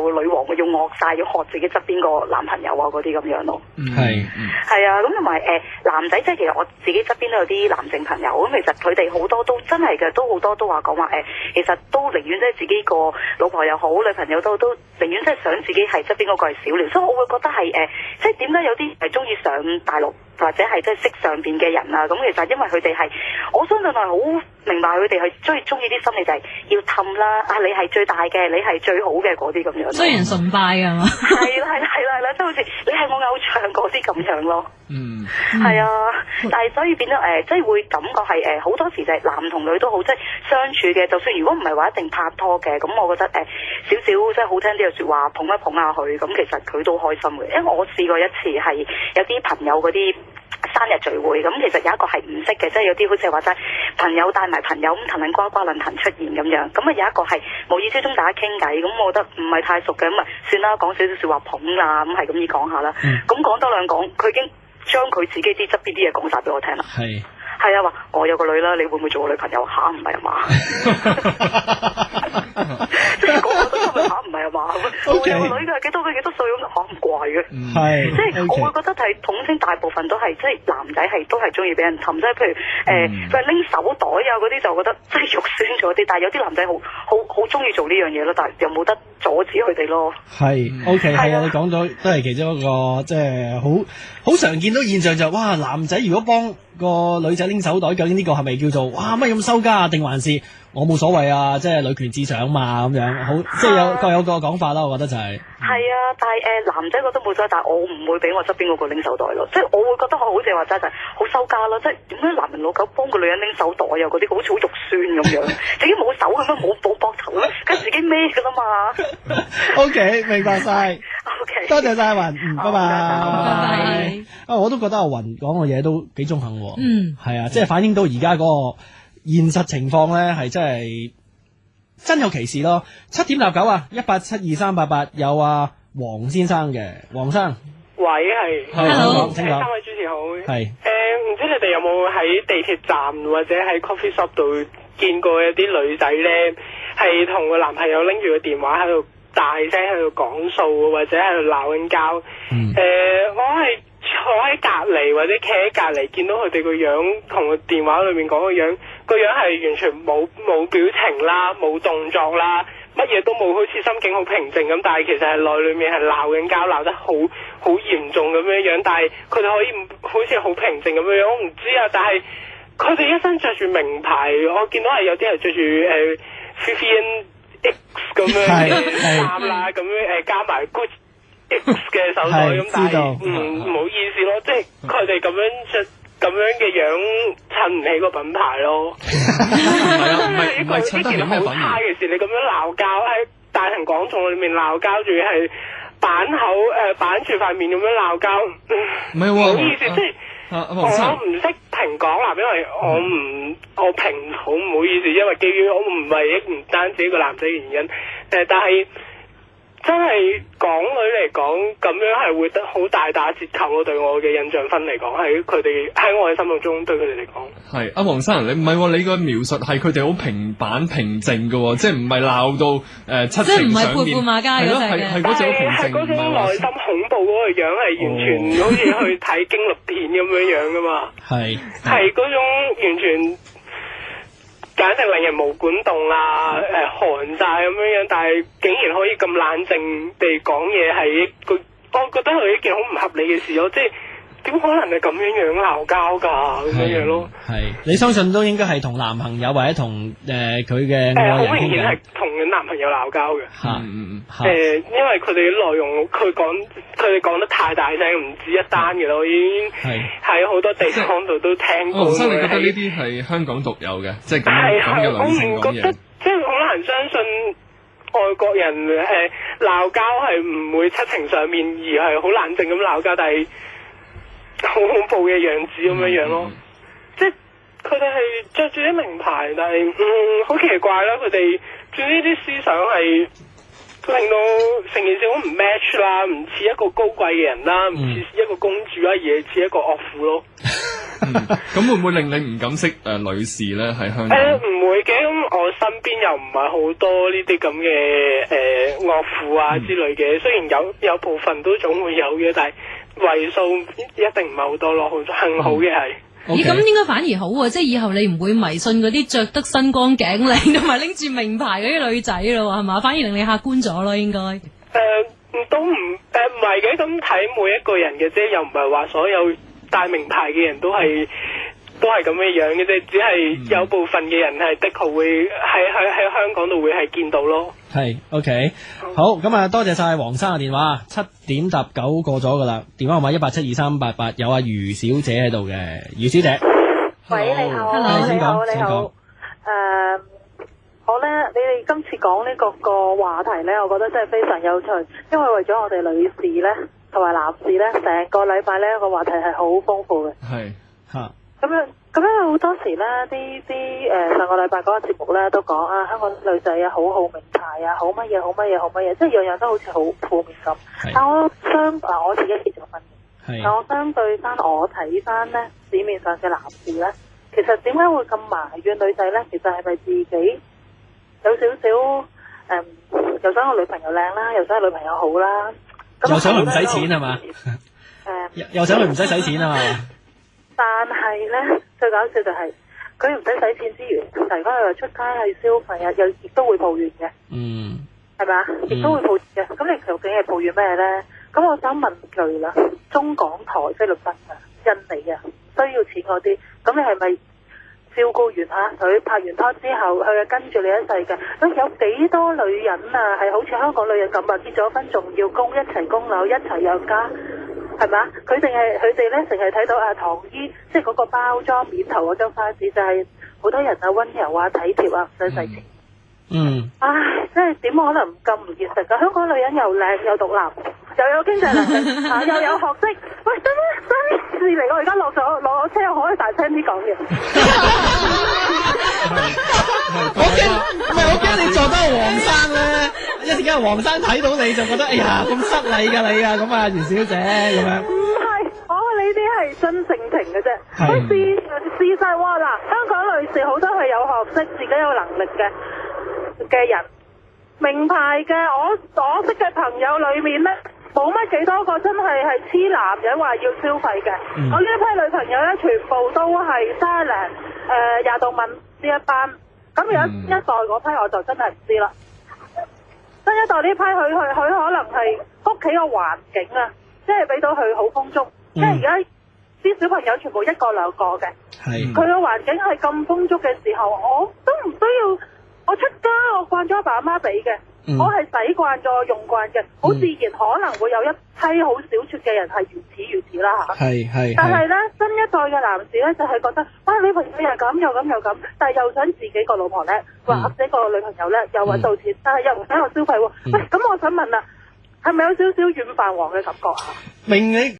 做女王，要惡晒，要學自己側邊個男朋友啊嗰啲咁樣咯。係啊，咁同埋男仔即係其實我自己側邊都有啲男性朋友，咁其實佢哋好多都真係嘅，都好多都話講話其實都寧願即係自己個老婆又好，女朋友都寧願即係想自己係側邊嗰個係小鳥，所以我會覺得係即係點解有啲係中意上大陸或者係即係識上邊嘅人啊？咁其實因為佢哋係我相信係好明白佢哋係中意啲心理就係要氹啦，啊你係最大嘅，你係最好嘅嗰啲咁樣。雖然崇拜㗎嘛。係啦，即係好似你係我偶像嗰啲咁樣咯。係啊，但係所以變咗即係會感覺係好多時就係男同女都好，即係相處嘅。就算如果唔係話一定拍拖嘅，咁我覺得少少即係好聽啲嘅説話捧一捧下佢，咁其實佢都開心嘅。因為我試過一次係有啲朋友嗰啲生日聚會，咁其實有一個係唔識嘅，即係有啲好似話齋朋友帶埋朋友咁騰騰呱呱論壇出現咁樣，咁啊有一個係無意之中大家傾偈，咁我覺得唔係太熟嘅，咁啊算啦，講少少説話捧啦，咁係咁意講下啦，咁講多兩講，佢已經將佢自己啲側邊啲嘢講晒俾我聽啦。係啊，話我有個女啦，你會唔會做我女朋友？嚇唔係啊嘛，即係個個都咁樣嚇唔係啊嘛，我有個女㗎，幾多歲咁嚇唔怪嘅，即係我會覺得係統稱大部分都係即係男仔係都係中意俾人氹，即係譬如佢拎手袋啊嗰啲就覺得即係肉酸咗啲，但係有啲男仔好中意做呢樣嘢咯，但係又冇得阻止佢哋咯。OK 係啊，你講咗都係其中一個即係好常見到現象就係哇男仔如果幫個女仔拎手袋，究竟呢個係咪叫做哇乜咁收家啊？定還是我冇所謂啊？即係女權至上嘛咁樣，好即係各有個講法啦。我覺得就係啊，但係男仔覺得冇所謂，但係我唔會俾我側邊嗰個拎手袋咯。即係我會覺得好似話齋就係好收家咯。即係點解男人老狗幫個女人拎手袋啊？嗰啲好似好肉酸咁樣，自己冇手咁樣冇膊頭咩？梗係自己孭噶啦嘛。OK 明白晒。OK 多謝晒阿雲，拜拜。我都覺得阿雲講嘅嘢都幾中肯喎。係啊，即係反映到而家嗰個現實情況咧，係真有歧視咯。7:09啊，1872388有黃先生嘅，黃生。喂，係。Hello，三位主持好。係。唔知你哋有冇喺地鐵站或者喺 coffee shop 度見過一啲女仔咧，係同個男朋友拎住個電話喺度大聲喺度講數，或者喺度鬧緊交。我係坐喺隔離或者企喺隔離，見到佢哋個樣同個電話裏面講個樣係完全冇表情啦，冇動作啦，乜嘢都冇，好似心境好平靜咁，但係其實係內裏面係鬧緊交，鬧得好嚴重咁樣，但係佢哋可以好似好平靜咁樣，我唔知啊，但係佢哋一身着住名牌，我見到係有啲係着住Vivienne X 咁樣嘅衫啦，咁樣加埋 Gucci X 嘅手袋咁，但係唔好意思咯，即係佢哋咁樣着咁樣嘅樣襯唔起個品牌咯。唔係襯得起咩好差嘅事，你咁樣鬧交喺大庭廣眾裏面鬧交，仲要係板住塊面咁樣鬧交，唔好意思，即係我唔識評講啦，因為我評好唔好意思，因為基於我唔單止一個男仔原因，但係真係港女嚟講，咁樣係會得好大打折扣咯。對我嘅印象分嚟講，喺我嘅心目中，對佢哋嚟講係。阿黃生，你唔係喎，你個描述係佢哋好平靜嘅喎，即係唔係鬧到七情上面，即係唔係潑婦罵街嗰隻嘅，係嗰種平靜，係嗰種內心恐怖嗰個樣，係完全好似去睇驚悚片咁樣噶嘛。係嗰種完全。簡直令人毛管動啊！寒晒咁樣，但係竟然可以咁冷靜地講嘢，係我覺得係一件好唔合理嘅事咯。即係點可能係咁樣鬧交㗎咁樣咯？係你相信都應該係同男朋友或者同佢嘅愛人傾偈。好明顯係同男朋友鬧交嘅。因為佢哋嘅內容，佢哋講得太大聲，唔止一單嘅啦，我已經喺好多地方度都聽過。黃生，你覺得呢啲係香港獨有嘅，即係咁嘅女性講嘢？我唔覺得，即係好難相信外國人鬧交係唔會七情上面，而係好冷靜咁鬧交，但係好恐怖嘅樣子咁樣咯。即係佢哋係着住啲名牌，但係好奇怪啦，佢哋做呢啲思想係。令到成件事好唔 match 啦，唔似一個高貴嘅人啦，唔似一個公主啦，而係似一個惡婦咯。咁會唔會令你唔敢識女士咧？喺香港唔會嘅，咁我身邊又唔係好多呢啲咁嘅岳父啊之類嘅，雖然有部分都總會有嘅，但係為數一定唔係好多咯，幸好嘅係。咦，咁應該反而好喎，即係以後你唔會迷信嗰啲着得身光頸靚同埋拎住名牌嗰啲女仔咯，係嘛？反而令你客觀咗咯，應該。都唔係嘅，咁睇每一個人嘅啫，又唔係話所有戴名牌嘅人都係咁嘅樣嘅啫，只係有部分嘅人係的確會喺香港度會係見到咯。係 OK， 好，咁啊，多謝晒黃生嘅電話，7:19過咗噶啦，電話號碼1872388，有阿余小姐喺度嘅，余小姐。喂，你好，你好。我咧，你哋今次講呢個話題咧，我覺得真係非常有趣，因為為咗我哋女士咧同埋男士咧，成個禮拜咧個話題係好豐富嘅。係吓。咁樣好多時咧，啲上個禮拜嗰個節目咧都講啊，香港女仔啊好名牌啊，好乜嘢，即係樣樣都好似好負面咁。但我自己結咗婚嘅，但我相對翻我睇翻咧市面上嘅男士咧，其實點解會咁埋怨女仔咧？其實係咪自己有少少又想個女朋友靚啦，又想個女朋友好啦，又想佢唔使錢係嘛？又想佢唔使使錢啊嘛？但係咧，最搞笑就係佢唔使使錢之餘，突然間又出街去消費啊，又亦都會抱怨嘅。係咪啊？亦都會抱怨嘅。咁你究竟係抱怨咩咧？咁我想問句啦，中港台、菲律賓啊、印尼啊，需要錢嗰啲，咁你係咪照顧完下佢拍完拖之後，佢係跟住你一世嘅？咁有幾多女人啊，係好似香港女人咁啊，結咗婚仲要供一齊供樓，一齊有家？係咪啊？佢哋咧，淨係睇到阿唐姨，即係嗰個包裝面頭嗰張花紙，就係好多人啊溫柔啊體貼啊，唔使使錢。唉，即係點可能咁唔現實㗎？香港女人又靚又獨立，又有經濟能力，又有學識。喂，真係嚟！我而家落咗車，我可以大聲啲講嘢。我驚你撞到黃生咧，一陣間黃生睇到你就覺得哎呀咁失禮㗎你啊，咁啊袁小姐咁樣。唔係，我呢啲係真性情嘅啫。事實話嗱，香港女士好多係有學識、自己有能力嘅人，名牌嘅我識嘅朋友裏面咧，冇乜幾多個真係黐男人話要消費嘅。我呢一批女朋友咧，全部都係30廿度問呢一班。咁有一代嗰批我就真係唔知啦。新一代呢批佢可能係屋企個環境啊，即係俾到佢好豐足。即係而家啲小朋友全部1個2個嘅，佢個環境係咁豐足嘅時候，我都唔需要。我出街我慣咗阿爸阿媽俾嘅，我係使慣咗用慣嘅，好自然可能會有一批好少撮嘅人係如此啦嚇。但係咧，新一代嘅男士咧就係覺得，女朋友又咁，但係又想自己個老婆咧，或者個女朋友咧又揾到錢，但係又唔使我消費喎。喂，咁我想問啦，係咪有少少軟飯王嘅感覺啊？明你。